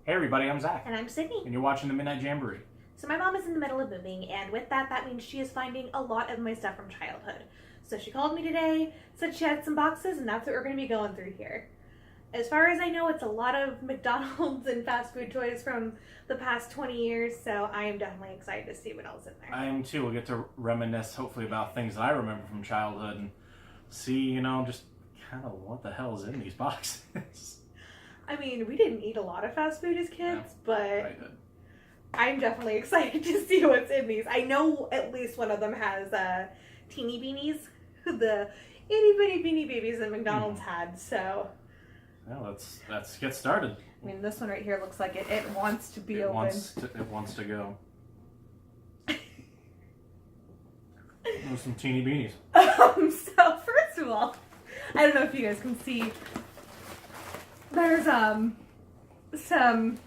Hey everybody, I'm Zach. And I'm Sydney. And you're watching the Midnight Jamboree. So my mom is in the middle of moving, and with that means she is finding a lot of my stuff from childhood. So she called me today, said she had some boxes, and that's what we're going to be going through here. As far as I know, it's a lot of McDonald's and fast food toys from the past 20 years, so I am definitely excited to see what else is in there. I am too. We'll get to reminisce hopefully about things that I remember from childhood and see, just kind of what the hell is in these boxes. I mean, we didn't eat a lot of fast food as kids, but I'm definitely excited to see what's in these. I know at least one of them has teeny beanies, the itty bitty Beanie Babies that McDonald's had, so... Well, let's get started. I mean, this one right here looks like it wants to be open. It wants to go. There's some teeny beanies. So, first of all, I don't know if you guys can see... There's some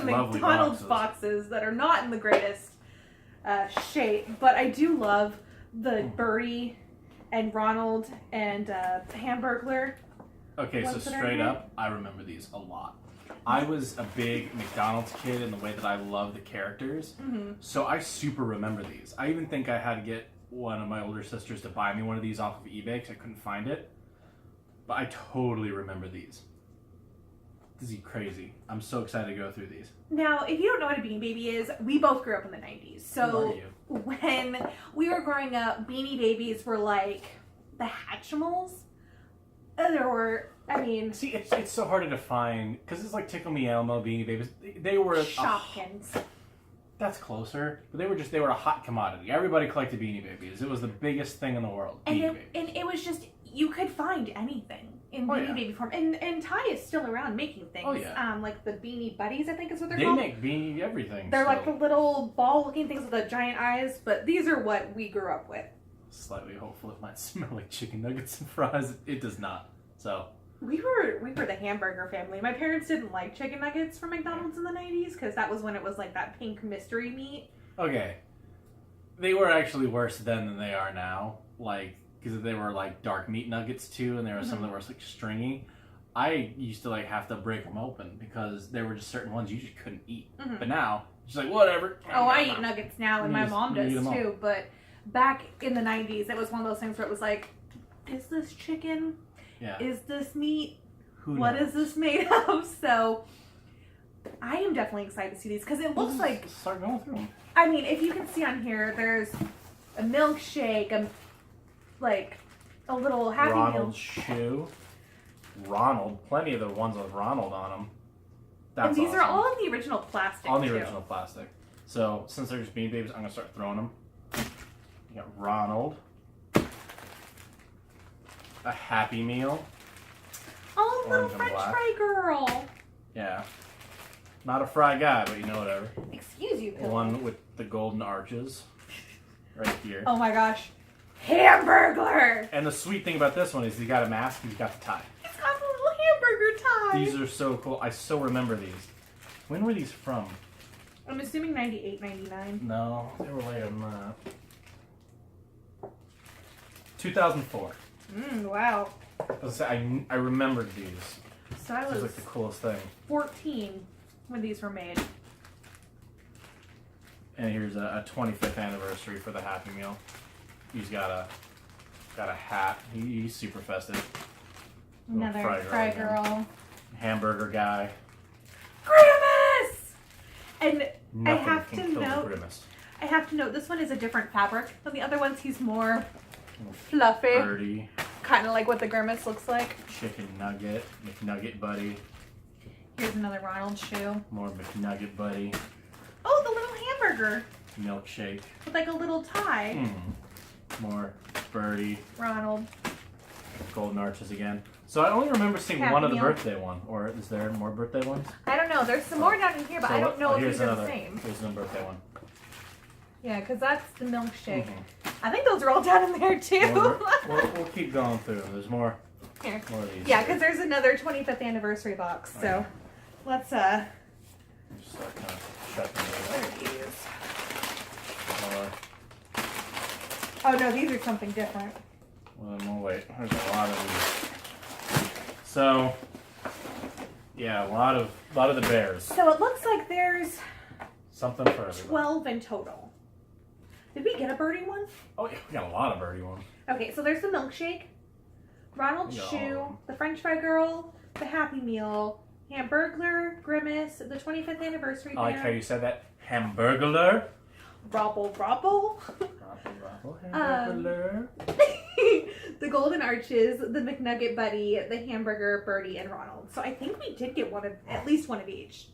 McDonald's boxes that are not in the greatest shape, but I do love the Birdie and Ronald and Hamburglar. Okay, so straight up, I remember these a lot. I was a big McDonald's kid in the way that I love the characters, so I super remember these. I even think I had to get one of my older sisters to buy me one of these off of eBay because I couldn't find it. But I totally remember these. This is crazy. I'm so excited to go through these. Now, if you don't know what a Beanie Baby is, we both grew up in the 90s. So when we were growing up, Beanie Babies were like the Hatchimals. There were, See, it's so hard to define, because it's like Tickle Me Elmo, Beanie Babies. They were... Shopkins. That's closer. But they were a hot commodity. Everybody collected Beanie Babies. It was the biggest thing in the world. And it was just... You could find anything in Beanie Baby form. And Ty is still around making things. Oh, yeah. Like the Beanie Buddies, I think is what they're called. They make Beanie everything. They're like the little ball-looking things with the giant eyes, but these are what we grew up with. Slightly hopeful it might smell like chicken nuggets and fries. It does not. So... We were the hamburger family. My parents didn't like chicken nuggets from McDonald's in the 90s, because that was when it was like that pink mystery meat. Okay. They were actually worse then than they are now. Like... Because they were like dark meat nuggets too, and there were some that were like stringy. I used to like have to break them open because there were just certain ones you just couldn't eat. But now, it's like whatever. Oh, I eat nuggets now, and my mom does too. But back in the 90s, it was one of those things where it was like, is this chicken? Yeah. Is this meat? What is this made of? So I am definitely excited to see these because it looks like. Start going through them. I mean, if you can see on here, there's a milkshake, like a little Happy Meal. Ronald shoe. Ronald. Plenty of the ones with Ronald on them. That's and these are all in the original plastic. On the original plastic. So since they're just Beanie Babies, I'm gonna start throwing them. You got Ronald. A Happy Meal. Oh, little French fry girl. Yeah. Not a fry guy, but whatever. Excuse you, Pillow. One with the golden arches. Right here. Oh my gosh. Hamburglar! And the sweet thing about this one is he's got a mask, he's got the tie. It's got the little hamburger tie! These are so cool. I so remember these. When were these from? I'm assuming 98, 99. No, they were later than that. 2004. Wow. I remembered these. So I was like the coolest thing. 14 when these were made. And here's a 25th anniversary for the Happy Meal. He's got a hat. He's super festive. Another fry girl. Hamburger guy. Grimace! And Nothing I have to note this one is a different fabric than the other ones. He's more fluffy. Birdie. Kind of like what the Grimace looks like. Chicken nugget. McNugget buddy. Here's another Ronald shoe. More McNugget buddy. Oh, the little hamburger. Milkshake. With like a little tie. More Birdie. Ronald. Golden arches again. So I only remember seeing one of the birthday one. Or is there more birthday ones? I don't know. There's some more down in here, but I don't know if these are the same. Here's another birthday one. Yeah, because that's the milkshake. I think those are all down in there too. We'll keep going through them. There's more. Here. More of these. Yeah, because there's another 25th anniversary box. So let's just kind of checking these. Oh no, these are something different. Well, then we'll wait. There's a lot of these. So, Yeah, a lot of the bears. So it looks like there's Something for everyone. 12 in total. Did we get a birdie one? Oh yeah, we got a lot of birdie ones. Okay, so there's the milkshake, Ronald's We got all shoe, of 'em. the French fry girl, the Happy Meal, Hamburglar, Grimace, the 25th anniversary I like how band, you said that. Hamburglar. Robble Robble, Hamburglar. the Golden Arches, the McNugget Buddy, the Hamburger, Birdie, and Ronald. So I think we did get at least one of each.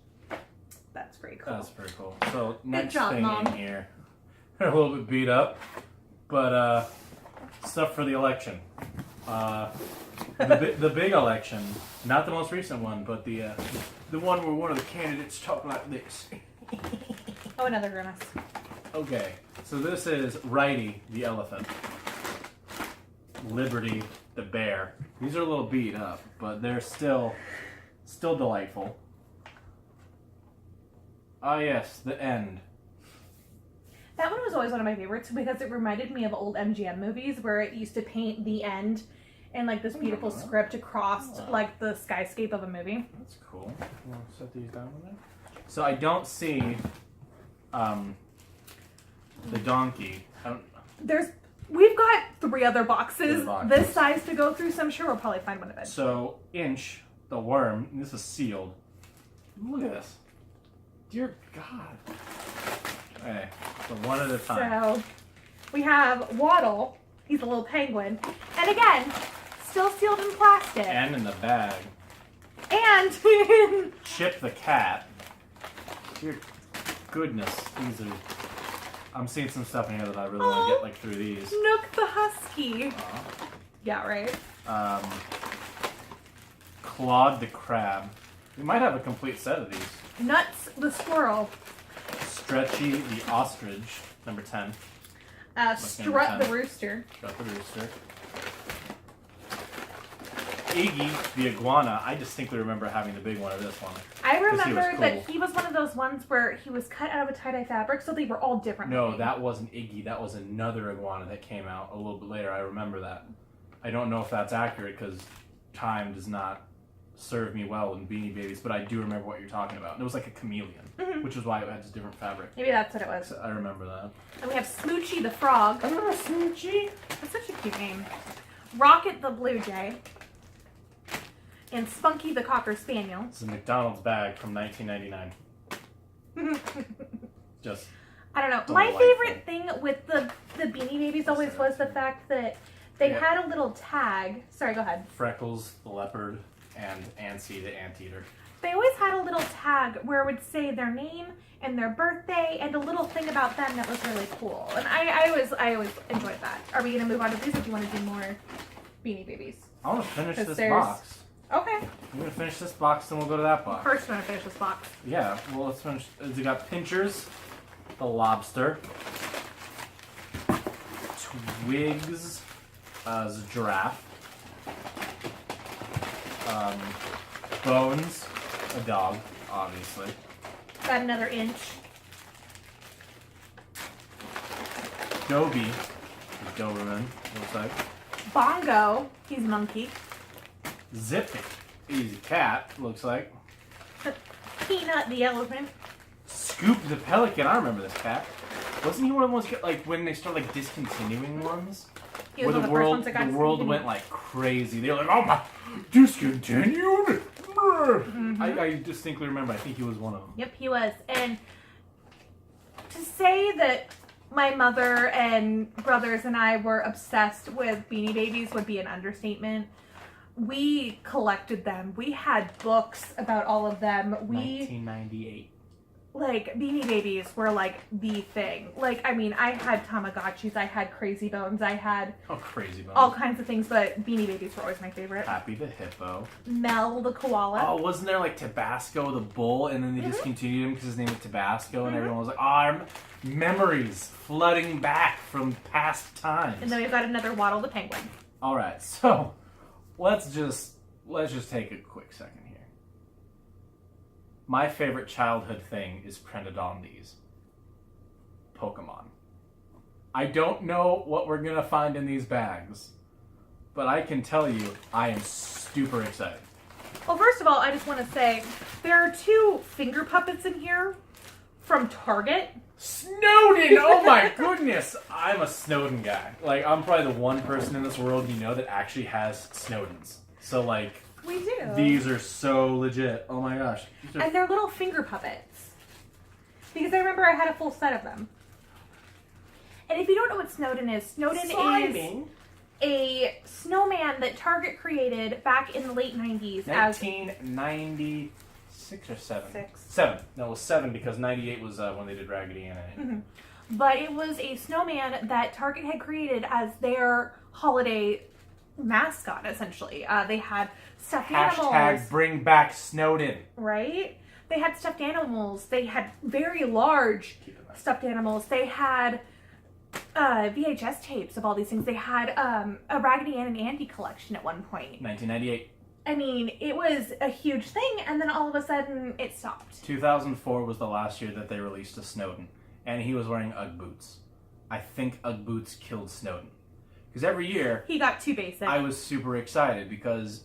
That's pretty cool. That's pretty cool. So next job, thing Mom. in here, a little bit beat up, but stuff for the election. The big election, not the most recent one, but the one where one of the candidates talk like this. Oh, another Grimace. Okay, so this is Righty the elephant, Liberty the bear. These are a little beat up, but they're still delightful. Ah yes, the end. That one was always one of my favorites because it reminded me of old MGM movies where it used to paint the end in like this beautiful script across like the skyscape of a movie. That's cool. We'll set these down in there. So I don't see the donkey. We've got 3 other boxes 3 boxes. this size to go through, so I'm sure we'll probably find one of it. So Inch, the worm, and this is sealed. Look at this. Dear God. Okay, so one at a time. So we have Waddle. He's a little penguin. And again, still sealed in plastic. And in the bag. And Chip the cat. Dear goodness, these are. I'm seeing some stuff in here that I really want to get like through these. Nook the husky. Yeah, right. Claude the crab. We might have a complete set of these. Nuts the squirrel. Stretchy the ostrich, number 10. Strut number the 10. rooster. Got the rooster. Iggy the iguana. I distinctly remember having the big one of this one. I he was remember cool. that he was one of those ones where he was cut out of a tie-dye fabric, so they were all different. No, looking. that wasn't Iggy. That was another iguana that came out a little bit later. I remember that. I don't know if that's accurate because time does not serve me well in Beanie Babies, but I do remember what you're talking about. It was like a chameleon, which is why it had this different fabric. Maybe that's what it was. So I remember that. And we have Smoochie the frog. I remember Smoochie. That's such a cute name. Rocket the blue jay. And Spunky the cocker spaniel. It's a McDonald's bag from 1999. Just. I don't know. Delightful. My favorite thing with the Beanie Babies always was the fact that they Yeah. had a little tag. Sorry, go ahead. Freckles the leopard and Antsy the anteater. They always had a little tag where it would say their name and their birthday and a little thing about them that was really cool. And I always enjoyed that. Are we going to move on to these or do you want to do more Beanie Babies? I want to finish 'Cause this there's- box. Okay. I'm going to finish this box, then we'll go to that box. First, we're going to finish this box. Yeah, well, let's finish. We got Pinchers, the lobster, Twigs, the giraffe, Bones, a dog, obviously. Got another Inch. Dobie, the Doberman, looks like. Bongo. He's monkey. Zippy, he's a cat, looks like. Peanut the elephant. Scoop the pelican, I remember this cat. Wasn't he one of the ones like when they start like discontinuing ones? He was Where one the of the first ones world, that got the world discontinued. went like crazy. They were like, oh my, discontinued? I distinctly remember, I think he was one of them. Yep, he was. And to say that my mother and brothers and I were obsessed with Beanie Babies would be an understatement. We collected them. We had books about all of them. 1998. Like, Beanie Babies were like the thing. Like, I mean, I had Tamagotchis, I had Crazy Bones, I had Oh, crazy bones. all kinds of things, but Beanie Babies were always my favorite. Happy the hippo. Mel the koala. Oh, wasn't there like Tabasco the bull, and then they discontinued him because his name was Tabasco, and everyone was like, oh, memories flooding back from past times. And then we've got another Waddle the penguin. All right, so let's just take a quick second here. My favorite childhood thing is printed on these. Pokemon. I don't know what we're gonna find in these bags, but I can tell you I am super excited. Well, first of all, I just want to say there are 2 finger puppets in here from Target. Snowden! Oh my goodness! I'm a Snowden guy. Like, I'm probably the one person in this world that actually has Snowdens. So, like... We do. These are so legit. Oh my gosh. And they're little finger puppets. Because I remember I had a full set of them. And if you don't know what Snowden is Sliding. is a snowman that Target created back in the late 90s. 1996 or 7? 6. 7. No, it was 7 because 98 was when they did Raggedy Ann. Mm-hmm. But it was a snowman that Target had created as their holiday mascot, essentially. They had stuffed animals. Hashtag bring back Snowden. Right? They had stuffed animals. They had very large stuffed animals. They had VHS tapes of all these things. They had a Raggedy Ann and Andy collection at one point. 1998. I mean, it was a huge thing, and then all of a sudden, it stopped. 2004 was the last year that they released a Snowden, and he was wearing Ugg boots. I think Ugg boots killed Snowden. Because every year... He got too basic. I was super excited because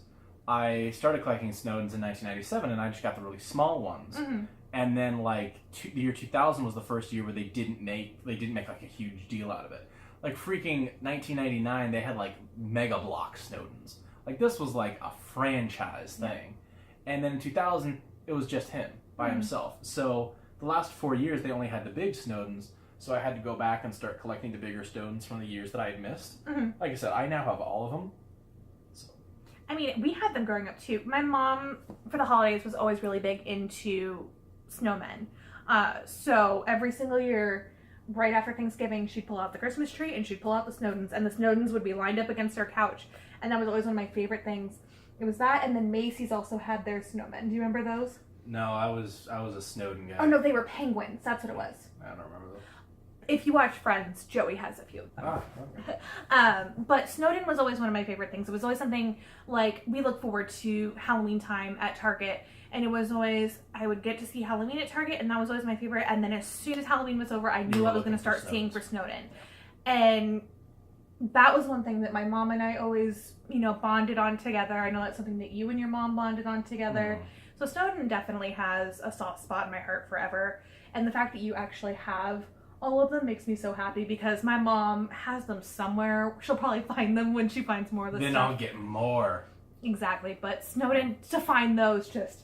I started collecting Snowdens in 1997, and I just got the really small ones. Mm-hmm. And then, like, the year 2000 was the first year where they didn't make like a huge deal out of it. Like, freaking 1999, they had like Mega Block Snowdens. Like, this was like a franchise thing. And then in 2000, it was just him by himself. So the last 4 years, they only had the big Snowdens. So I had to go back and start collecting the bigger Snowdens from the years that I had missed. Mm-hmm. Like I said, I now have all of them. So. I mean, we had them growing up too. My mom, for the holidays, was always really big into snowmen. So every single year, right after Thanksgiving, she'd pull out the Christmas tree and she'd pull out the Snowdens, and the Snowdens would be lined up against her couch. And that was always one of my favorite things. It was that, and then Macy's also had their snowmen. Do you remember those? No, I was a Snowden guy. Oh no, they were penguins. That's what it was. I don't remember those. If you watch Friends, Joey has a few of them. Ah, okay. But Snowden was always one of my favorite things. It was always something like we look forward to Halloween time at Target, and it was always I would get to see Halloween at Target, and that was always my favorite. And then as soon as Halloween was over, I knew I was going to start seeing for Snowden, and that was one thing that my mom and I always, bonded on together. I know that's something that you and your mom bonded on together. So Snowden definitely has a soft spot in my heart forever, and the fact that you actually have all of them makes me so happy because my mom has them somewhere. She'll probably find them when she finds more of the stuff. Then I'll get more. Exactly, but Snowden, to find those, just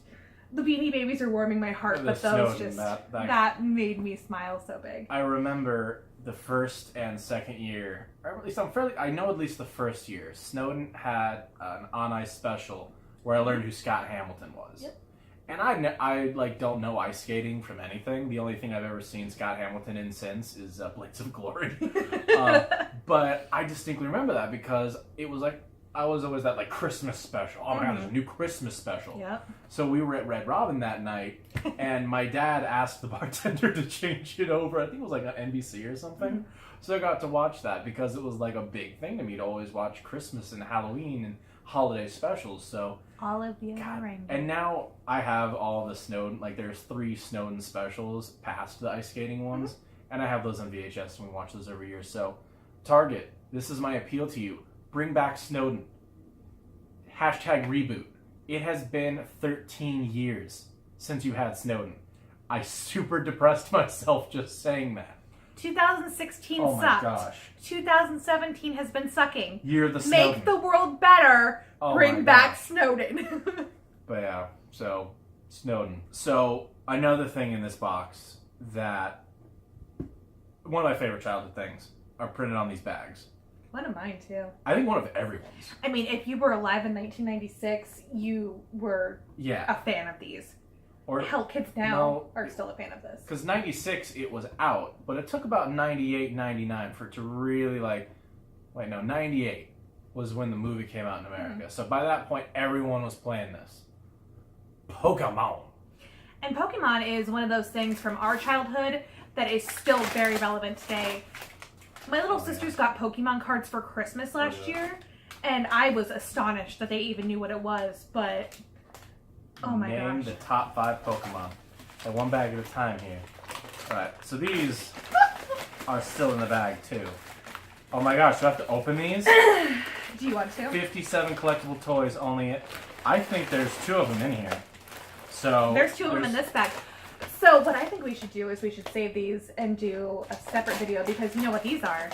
the Beanie Babies are warming my heart, but those Snowden, just that made me smile so big. I remember the first and second year, or at least I know at least the first year, Snowden had an on ice special where I learned who Scott Hamilton was. Yep. And I don't know ice skating from anything. The only thing I've ever seen Scott Hamilton in since is Blades of Glory. But I distinctly remember that because it was like, I was always that like Christmas special. Oh my God, there's a new Christmas special. Yep. So we were at Red Robin that night, and my dad asked the bartender to change it over. I think it was like on NBC or something. So I got to watch that because it was like a big thing to me to always watch Christmas and Halloween and holiday specials. So all of the rainbow. And now I have all the Snowden, like there's 3 Snowden specials past the ice skating ones, and I have those on VHS and we watch those every year. So Target, this is my appeal to you. Bring back Snowden. Hashtag reboot. It has been 13 years since you had Snowden. I super depressed myself just saying that. 2016 oh my sucked. Gosh. 2017 has been sucking. Year of the Snowden. Make the world better. Bring back Snowden. But yeah, so Snowden. So another thing in this box that one of my favorite childhood things are printed on these bags. One of mine too. I think one of everyone's. I mean, if you were alive in 1996, you were a fan of these. Or hell, kids now are still a fan of this. Because 96 it was out, but it took about 98, 99 for it to really 98 was when the movie came out in America. So by that point, everyone was playing this. Pokemon. And Pokemon is one of those things from our childhood that is still very relevant today. My little sisters got Pokemon cards for Christmas last year, and I was astonished that they even knew what it was, but oh my gosh. Name the top 5 Pokemon. Like one bag at a time here. Alright, so these are still in the bag too. Oh my gosh, do I have to open these? Do you want to? 57 collectible toys only I think there's 2 of them in here. So There's 2 of them in this bag. So what I think we should do is we should save these and do a separate video because you know what these are.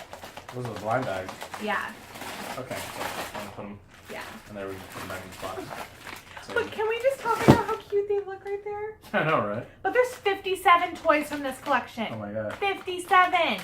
Those are the blind bags. Yeah. Okay, so I'm gonna put them. Yeah. And there we put them back in the box. So, But can we just talk about how cute they look right there? I know, right? But there's 57 toys from this collection. Oh my god. 57!